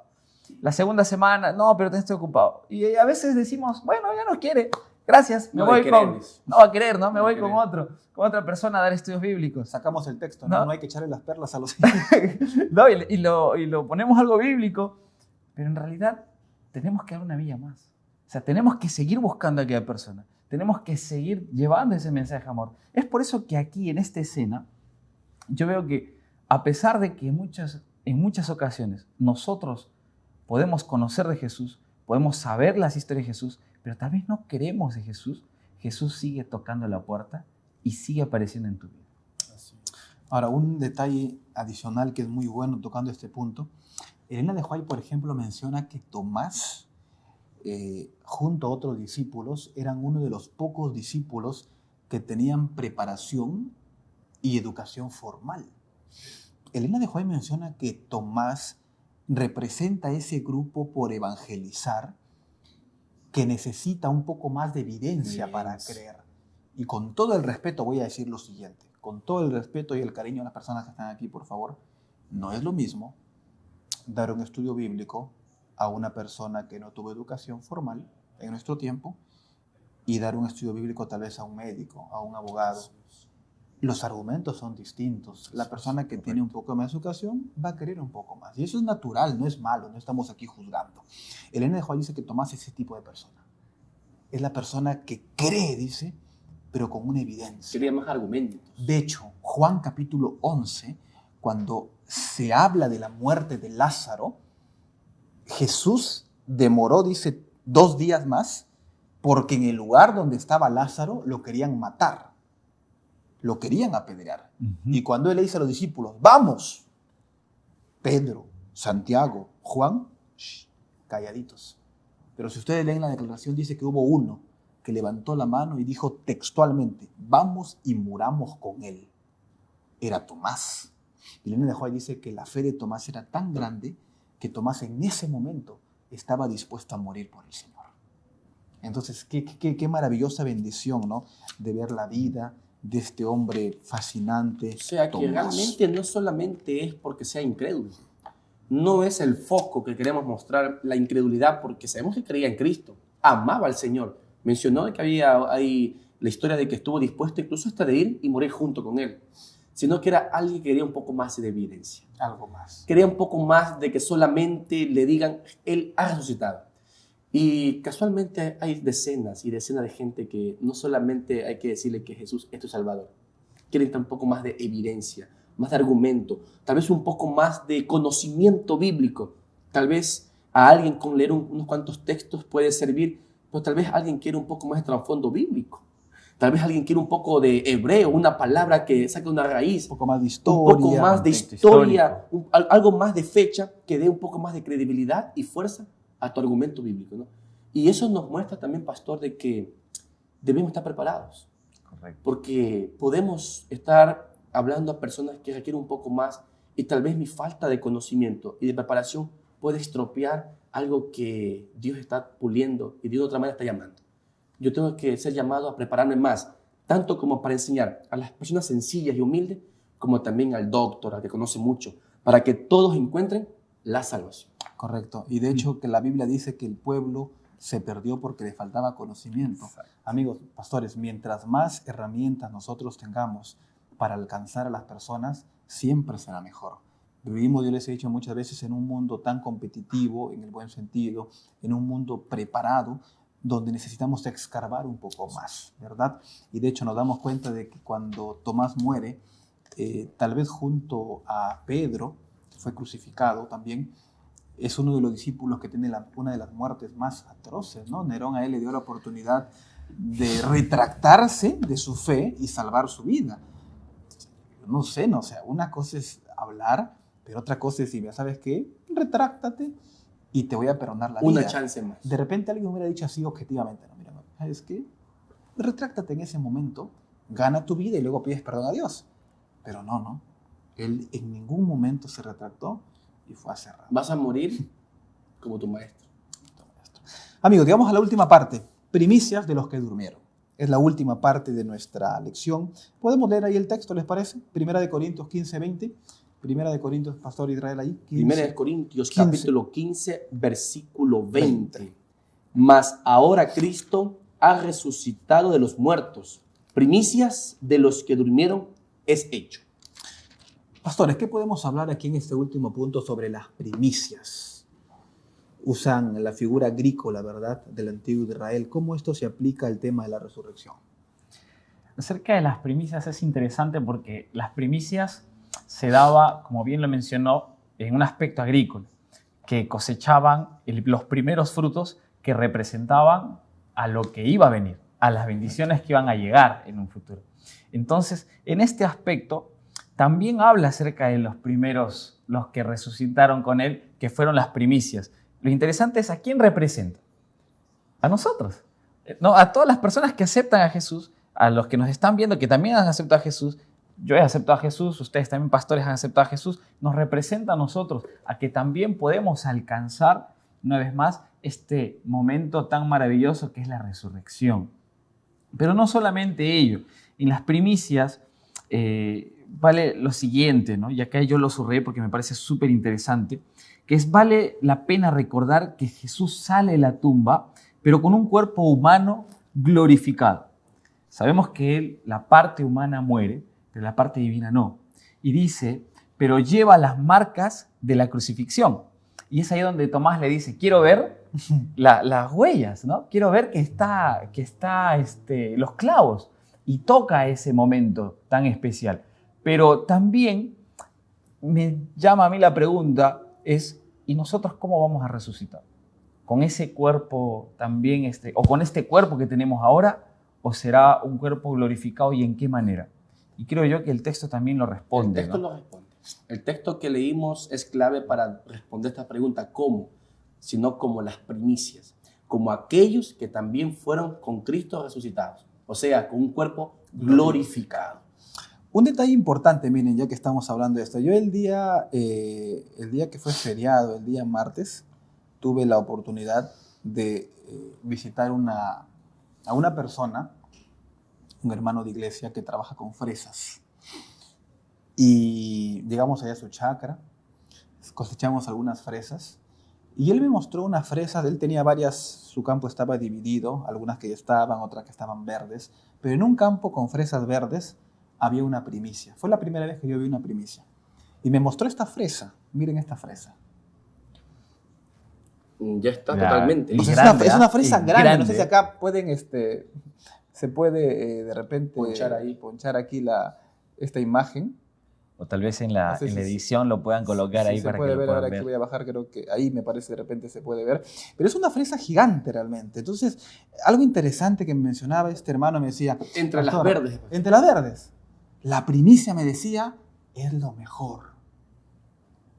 La segunda semana, no, pero estoy ocupado. Y a veces decimos, bueno, ya no quiere, gracias, me No voy de con... quereres. No va a querer, ¿no? Me No voy de con querer. con otra persona a dar estudios bíblicos. Sacamos el texto, ¿no? No. No hay que echarle las perlas a los No, y lo ponemos algo bíblico, pero en realidad tenemos que dar una milla más. O sea, tenemos que seguir buscando a aquella persona. tenemos que seguir llevando ese mensaje de amor. Es por eso que aquí en esta escena yo veo que a pesar de que en muchas ocasiones nosotros podemos conocer de Jesús, podemos saber las historias de Jesús, pero tal vez no queremos de Jesús, Jesús sigue tocando la puerta y sigue apareciendo en tu vida. Ahora, un detalle adicional que es muy bueno tocando este punto. Elena de White, por ejemplo, menciona que Tomás, junto a otros discípulos, eran uno de los pocos discípulos que tenían preparación y educación formal. Elena de White menciona que Tomás representa ese grupo por evangelizar que necesita un poco más de evidencia para creer. Y con todo el respeto voy a decir lo siguiente, con todo el respeto y el cariño a las personas que están aquí, por favor, no es lo mismo dar un estudio bíblico a una persona que no tuvo educación formal en nuestro tiempo y dar un estudio bíblico tal vez a un médico, a un abogado. Los argumentos son distintos. La persona que tiene un poco más de educación va a querer un poco más. Y eso es natural, no es malo, no estamos aquí juzgando. Elena de White dice que Tomás es ese tipo de persona. Es la persona que cree, dice, pero con una evidencia. Quería más argumentos. De hecho, Juan capítulo 11, cuando se habla de la muerte de Lázaro, Jesús demoró, dice, 2 días más, porque en el lugar donde estaba Lázaro lo querían matar, lo querían apedrear. Y cuando él le dice a los discípulos, ¡vamos! Pedro, Santiago, Juan, calladitos. Pero si ustedes leen la declaración, dice que hubo uno que levantó la mano y dijo textualmente, vamos y muramos con él. Era Tomás. Y Elena de White dice que la fe de Tomás era tan grande que Tomás en ese momento estaba dispuesto a morir por el Señor. Entonces, qué maravillosa bendición, ¿no? De ver la vida de este hombre fascinante. O sea, que realmente no solamente es porque sea incrédulo. No es el foco que queremos mostrar, la incredulidad, porque sabemos que creía en Cristo, amaba al Señor. Mencionó que había la historia de que estuvo dispuesto incluso hasta de ir y morir junto con él, sino que era alguien que quería un poco más de evidencia. Algo más. Quería un poco más de que solamente le digan, Él ha resucitado. Y casualmente hay decenas y decenas de gente que no solamente hay que decirle que Jesús es tu Salvador, quieren un poco más de evidencia, más de argumento, tal vez un poco más de conocimiento bíblico. Tal vez a alguien con leer unos cuantos textos puede servir, pero tal vez alguien quiere un poco más de trasfondo bíblico. Tal vez alguien quiere un poco de hebreo, una palabra que saque una raíz. Un poco más de historia. Un poco más de historia, algo más de fecha que dé un poco más de credibilidad y fuerza a tu argumento bíblico, ¿no? Y eso nos muestra también, pastor, de que debemos estar preparados. Correcto. Porque podemos estar hablando a personas que requieren un poco más y tal vez mi falta de conocimiento y de preparación puede estropear algo que Dios está puliendo y Dios de otra manera está llamando. Yo tengo que ser llamado a prepararme más, tanto como para enseñar a las personas sencillas y humildes, como también al doctor, al que conoce mucho, para que todos encuentren la salvación. Correcto. Y de hecho que la Biblia dice que el pueblo se perdió porque le faltaba conocimiento. Exacto. Amigos, pastores, mientras más herramientas nosotros tengamos para alcanzar a las personas, siempre será mejor. Vivimos, yo les he dicho muchas veces, en un mundo tan competitivo, en el buen sentido, en un mundo preparado, donde necesitamos escarbar un poco más, ¿verdad? Y de hecho nos damos cuenta de que cuando Tomás muere, tal vez junto a Pedro, que fue crucificado también, es uno de los discípulos que tiene una de las muertes más atroces, ¿no? Nerón a él le dio la oportunidad de retractarse de su fe y salvar su vida. No sé, no, o sea, una cosa es hablar, pero otra cosa es decir, ¿sabes qué? Retráctate y te voy a perdonar la vida. Una chance más. De repente alguien hubiera dicho así objetivamente, no, mira, ¿sabes qué? Retráctate en ese momento, gana tu vida y luego pides perdón a Dios. Pero no. Él en ningún momento se retractó y fue a cerrar. Vas a morir como tu maestro. Amigos, llegamos a la última parte, primicias de los que durmieron. Es la última parte de nuestra lección. ¿Podemos leer ahí el texto, les parece? Primera de Corintios 15, 20. Primera de Corintios, Pastor Israel ahí. 15, Primera de Corintios, 15. capítulo 15, versículo 20. Mas ahora Cristo ha resucitado de los muertos. Primicias de los que durmieron es hecho. Pastores, ¿qué podemos hablar aquí en este último punto sobre las primicias? usan la figura agrícola, ¿verdad?, del antiguo Israel. ¿Cómo esto se aplica al tema de la resurrección? Acerca de las primicias es interesante porque las primicias se daba, como bien lo mencionó, en un aspecto agrícola, que cosechaban los primeros frutos que representaban a lo que iba a venir, a las bendiciones que iban a llegar en un futuro. Entonces, en este aspecto, también habla acerca de los primeros, los que resucitaron con él, que fueron las primicias. Lo interesante es a quién representa. A nosotros, ¿no? A todas las personas que aceptan a Jesús, a los que nos están viendo que también han aceptado a Jesús. Yo he aceptado a Jesús, ustedes también, pastores, han aceptado a Jesús. Nos representa a nosotros, a que también podemos alcanzar, una vez más, este momento tan maravilloso que es la resurrección. Pero no solamente ello. En las primicias vale lo siguiente, ¿no? Y acá yo lo subrayé porque me parece súper interesante, que vale la pena recordar que Jesús sale de la tumba, pero con un cuerpo humano glorificado. Sabemos que la parte humana muere, pero la parte divina no. Y dice, pero lleva las marcas de la crucifixión. Y es ahí donde Tomás le dice, quiero ver las huellas, ¿no? Quiero ver que está los clavos. Y toca ese momento tan especial. Pero también me llama a mí la pregunta es, ¿y nosotros cómo vamos a resucitar? ¿Con ese cuerpo también, o con este cuerpo que tenemos ahora? ¿O será un cuerpo glorificado y en qué manera? Y creo yo que el texto también lo responde. El texto ¿no? lo responde. El texto que leímos es clave para responder esta pregunta. ¿Cómo? Sino como las primicias. Como aquellos que también fueron con Cristo resucitados. O sea, con un cuerpo glorificado. Un detalle importante, miren, ya que estamos hablando de esto. Yo el día que fue feriado, el día martes, tuve la oportunidad de visitar a una persona, un hermano de iglesia que trabaja con fresas. Y llegamos allá a su chacra, cosechamos algunas fresas, y él me mostró unas fresas. Él tenía varias, su campo estaba dividido, algunas que ya estaban, otras que estaban verdes, pero en un campo con fresas verdes había una primicia. Fue la primera vez que yo vi una primicia. Y me mostró esta fresa, miren esta fresa. Ya está totalmente. O sea, grande, es una fresa grande. grande. No sé si acá pueden, se puede de repente ponchar aquí esta imagen. O tal vez en la edición lo puedan colocar Sí, ahí para que lo ver. puedan Ahora ver. aquí voy a bajar, creo que ahí me parece de repente se puede ver. Pero es una fresa gigante realmente. Entonces, algo interesante que me mencionaba este hermano, me decía... Entre las verdes. Entre las verdes. La primicia, me decía, es lo mejor.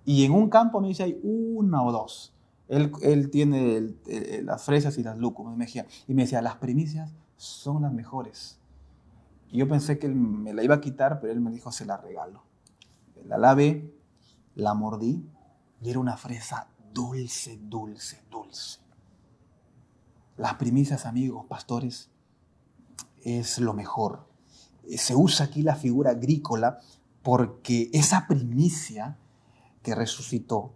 Y en un campo me dice hay una o dos. Él tiene las fresas y las lúcumas. Y me decía, las primicias son las mejores. Y yo pensé que él me la iba a quitar, pero él me dijo, se la regalo. La lavé, la mordí y era una fresa dulce, dulce, dulce. Las primicias, amigos, pastores, es lo mejor. Se usa aquí la figura agrícola porque esa primicia que resucitó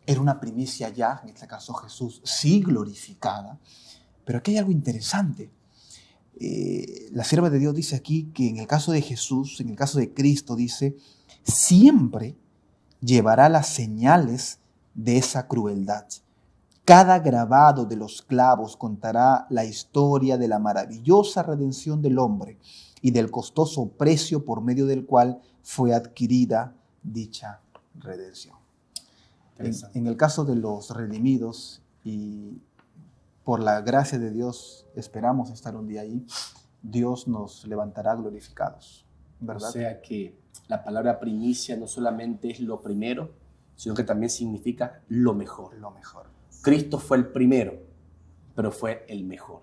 era una primicia ya, en este caso Jesús, sí glorificada. Pero aquí hay algo interesante. La sierva de Dios dice aquí que en el caso de Jesús, en el caso de Cristo, dice, siempre llevará las señales de esa crueldad. Cada grabado de los clavos contará la historia de la maravillosa redención del hombre y del costoso precio por medio del cual fue adquirida dicha redención. En el caso de los redimidos, y por la gracia de Dios esperamos estar un día ahí, Dios nos levantará glorificados, ¿verdad? O sea que la palabra primicia no solamente es lo primero, sino que también significa lo mejor. Lo mejor. Cristo fue el primero, pero fue el mejor.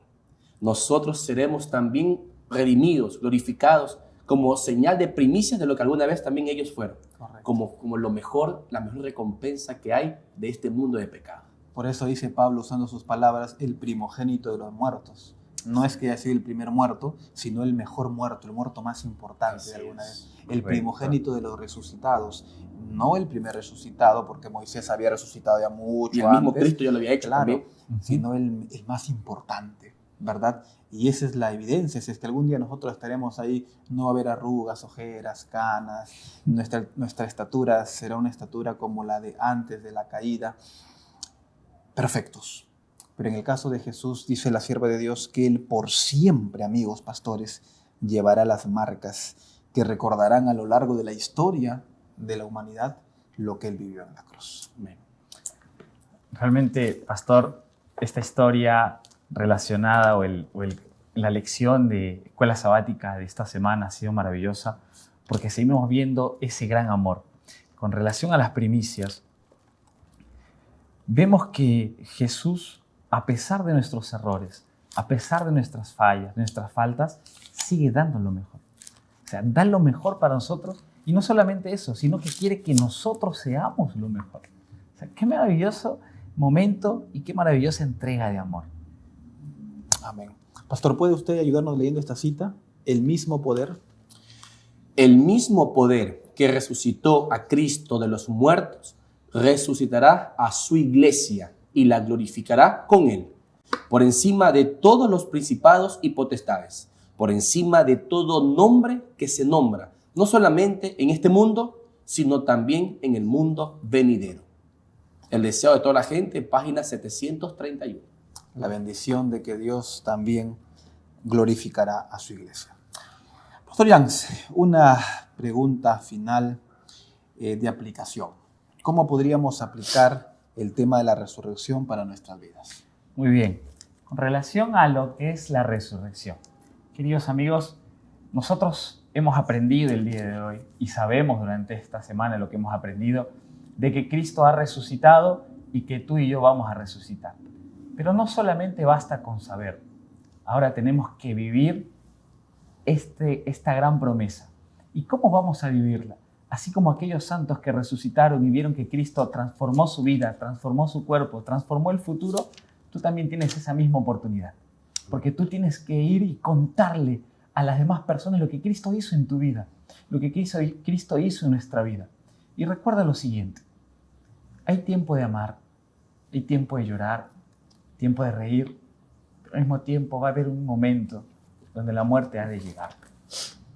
Nosotros seremos también redimidos, glorificados, como señal de primicias de lo que alguna vez también ellos fueron. Correcto. Como lo mejor, la mejor recompensa que hay de este mundo de pecado. Por eso dice Pablo, usando sus palabras, el primogénito de los muertos. No es que haya sido el primer muerto, sino el mejor muerto, el muerto más importante de alguna vez. El primogénito de los resucitados. No el primer resucitado, porque Moisés había resucitado ya mucho Y el antes. mismo Cristo ya lo había hecho, claro, también. sino el más importante, ¿verdad? Y esa es la evidencia. Si es que algún día nosotros estaremos ahí, no va a haber arrugas, ojeras, canas. Nuestra estatura será una estatura como la de antes de la caída. perfectos. Pero en el caso de Jesús, dice la sierva de Dios, que Él por siempre, amigos pastores, llevará las marcas que recordarán a lo largo de la historia de la humanidad lo que Él vivió en la cruz. Amén. Realmente, pastor, esta historia relacionada la lección de escuela sabática de esta semana ha sido maravillosa porque seguimos viendo ese gran amor. Con relación a las primicias, vemos que Jesús, a pesar de nuestros errores, a pesar de nuestras fallas, nuestras faltas, sigue dando lo mejor. O sea, da lo mejor para nosotros y no solamente eso, sino que quiere que nosotros seamos lo mejor. O sea, qué maravilloso momento y qué maravillosa entrega de amor. Amén. Pastor, ¿puede usted ayudarnos leyendo esta cita? El mismo poder. El mismo poder que resucitó a Cristo de los muertos, resucitará a su iglesia y la glorificará con él, por encima de todos los principados y potestades, por encima de todo nombre que se nombra, no solamente en este mundo, sino también en el mundo venidero. El deseo de toda la gente, página 731. La bendición de que Dios también glorificará a su iglesia. Pastor Jans, una pregunta final de aplicación. ¿Cómo podríamos aplicar el tema de la resurrección para nuestras vidas? Muy bien. Con relación a lo que es la resurrección, queridos amigos, nosotros hemos aprendido el día de hoy y sabemos durante esta semana lo que hemos aprendido de que Cristo ha resucitado y que tú y yo vamos a resucitar. Pero no solamente basta con saber. Ahora tenemos que vivir esta gran promesa. ¿Y cómo vamos a vivirla? Así como aquellos santos que resucitaron y vieron que Cristo transformó su vida, transformó su cuerpo, transformó el futuro, tú también tienes esa misma oportunidad. Porque tú tienes que ir y contarle a las demás personas lo que Cristo hizo en tu vida, lo que Cristo hizo en nuestra vida. Y recuerda lo siguiente, hay tiempo de amar, hay tiempo de llorar, tiempo de reír, pero al mismo tiempo va a haber un momento donde la muerte ha de llegar,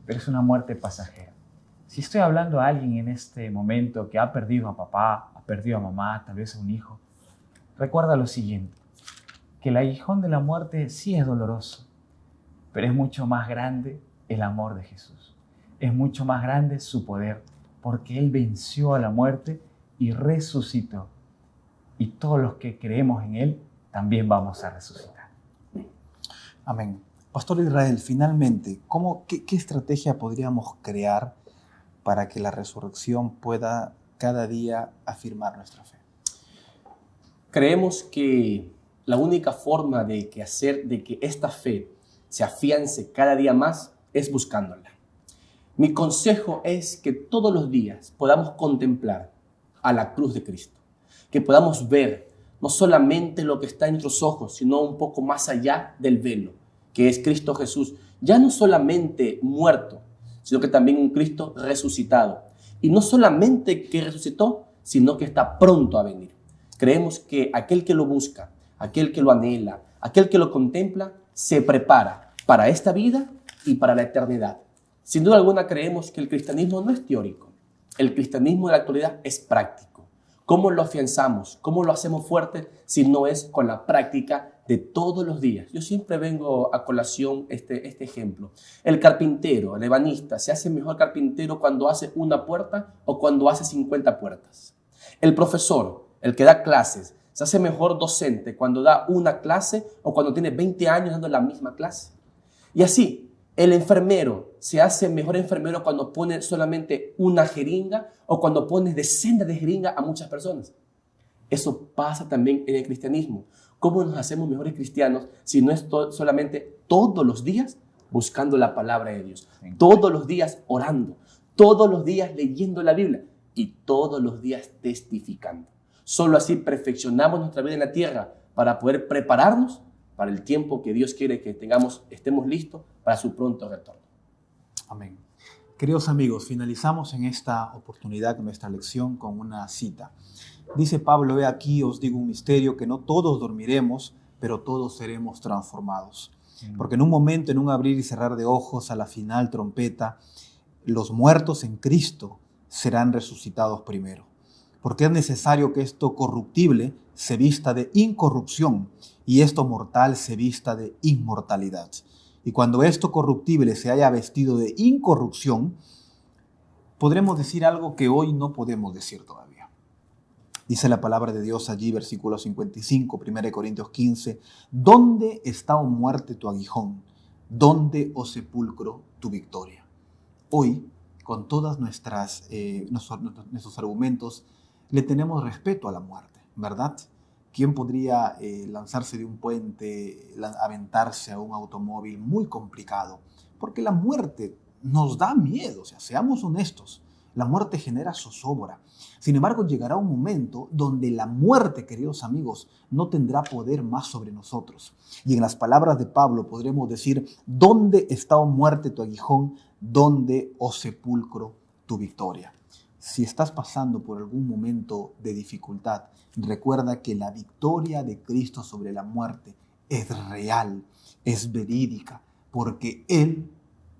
pero es una muerte pasajera. Si estoy hablando a alguien en este momento que ha perdido a papá, ha perdido a mamá, tal vez a un hijo, recuerda lo siguiente, que el aguijón de la muerte sí es doloroso, pero es mucho más grande el amor de Jesús. Es mucho más grande su poder, porque Él venció a la muerte y resucitó. Y todos los que creemos en Él también vamos a resucitar. Amén. Pastor Israel, finalmente, ¿qué estrategia podríamos crear para que la resurrección pueda cada día afirmar nuestra fe? Creemos que la única forma de que esta fe se afiance cada día más es buscándola. Mi consejo es que todos los días podamos contemplar a la cruz de Cristo, que podamos ver no solamente lo que está en nuestros ojos, sino un poco más allá del velo, que es Cristo Jesús, ya no solamente muerto, sino que también un Cristo resucitado. Y no solamente que resucitó, sino que está pronto a venir. Creemos que aquel que lo busca, aquel que lo anhela, aquel que lo contempla, se prepara para esta vida y para la eternidad. Sin duda alguna creemos que el cristianismo no es teórico. El cristianismo de la actualidad es práctico. ¿Cómo lo afianzamos? ¿Cómo lo hacemos fuerte si no es con la práctica de todos los días? Yo siempre vengo a colación este ejemplo. El carpintero, el ebanista, ¿se hace mejor carpintero cuando hace una puerta o cuando hace 50 puertas? El profesor, el que da clases, ¿se hace mejor docente cuando da una clase o cuando tiene 20 años dando la misma clase? Y así, el enfermero se hace mejor enfermero cuando pone solamente una jeringa o cuando pone decenas de jeringas a muchas personas. Eso pasa también en el cristianismo. ¿Cómo nos hacemos mejores cristianos si no es solamente todos los días buscando la palabra de Dios? Todos los días orando, todos los días leyendo la Biblia y todos los días testificando. Solo así perfeccionamos nuestra vida en la tierra para poder prepararnos para el tiempo que Dios quiere que estemos listos para su pronto retorno. Amén. Queridos amigos, finalizamos en esta oportunidad nuestra lección con una cita. Dice Pablo, he aquí os digo un misterio, que no todos dormiremos, pero todos seremos transformados. Porque en un momento, en un abrir y cerrar de ojos, a la final trompeta, los muertos en Cristo serán resucitados primero. porque es necesario que esto corruptible se vista de incorrupción y esto mortal se vista de inmortalidad. Y cuando esto corruptible se haya vestido de incorrupción, podremos decir algo que hoy no podemos decir todavía. Dice la palabra de Dios allí, versículo 55, 1 Corintios 15, ¿dónde está, oh muerte, tu aguijón? ¿Dónde, oh sepulcro, tu victoria? Hoy, con todos nuestros argumentos, le tenemos respeto a la muerte, ¿verdad? ¿Quién podría lanzarse de un puente, aventarse a un automóvil? Muy complicado, porque la muerte nos da miedo, o sea, seamos honestos. La muerte genera zozobra. Sin embargo, llegará un momento donde la muerte, queridos amigos, no tendrá poder más sobre nosotros. Y en las palabras de Pablo podremos decir, ¿dónde está, oh muerte, tu aguijón? ¿Dónde, oh sepulcro, tu victoria? Si estás pasando por algún momento de dificultad, recuerda que la victoria de Cristo sobre la muerte es real, es verídica, porque Él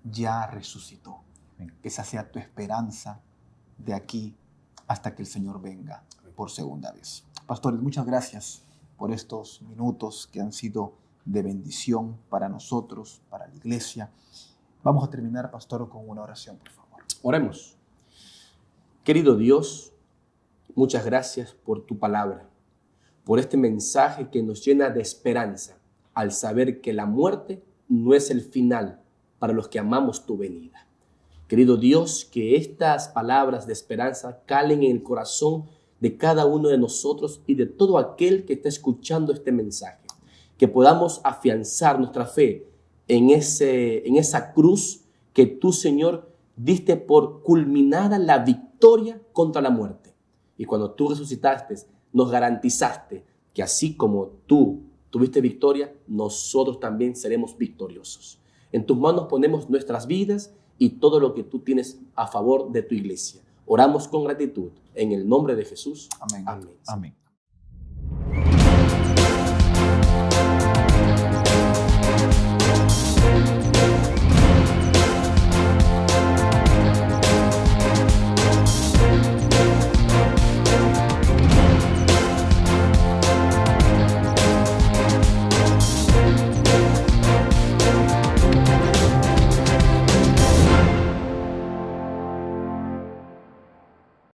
ya resucitó. Que esa sea tu esperanza de aquí hasta que el Señor venga por segunda vez. Pastores, muchas gracias por estos minutos que han sido de bendición para nosotros, para la iglesia. Vamos a terminar, pastor, con una oración, por favor. Oremos. Querido Dios, muchas gracias por tu palabra, por este mensaje que nos llena de esperanza al saber que la muerte no es el final para los que amamos tu venida. Querido Dios, que estas palabras de esperanza calen en el corazón de cada uno de nosotros y de todo aquel que está escuchando este mensaje. Que podamos afianzar nuestra fe en esa cruz que tú, Señor, diste por culminada la victoria contra la muerte. Y cuando tú resucitaste, nos garantizaste que así como tú tuviste victoria, nosotros también seremos victoriosos. En tus manos ponemos nuestras vidas y todo lo que tú tienes a favor de tu iglesia. Oramos con gratitud en el nombre de Jesús. Amén. Amén. Amén.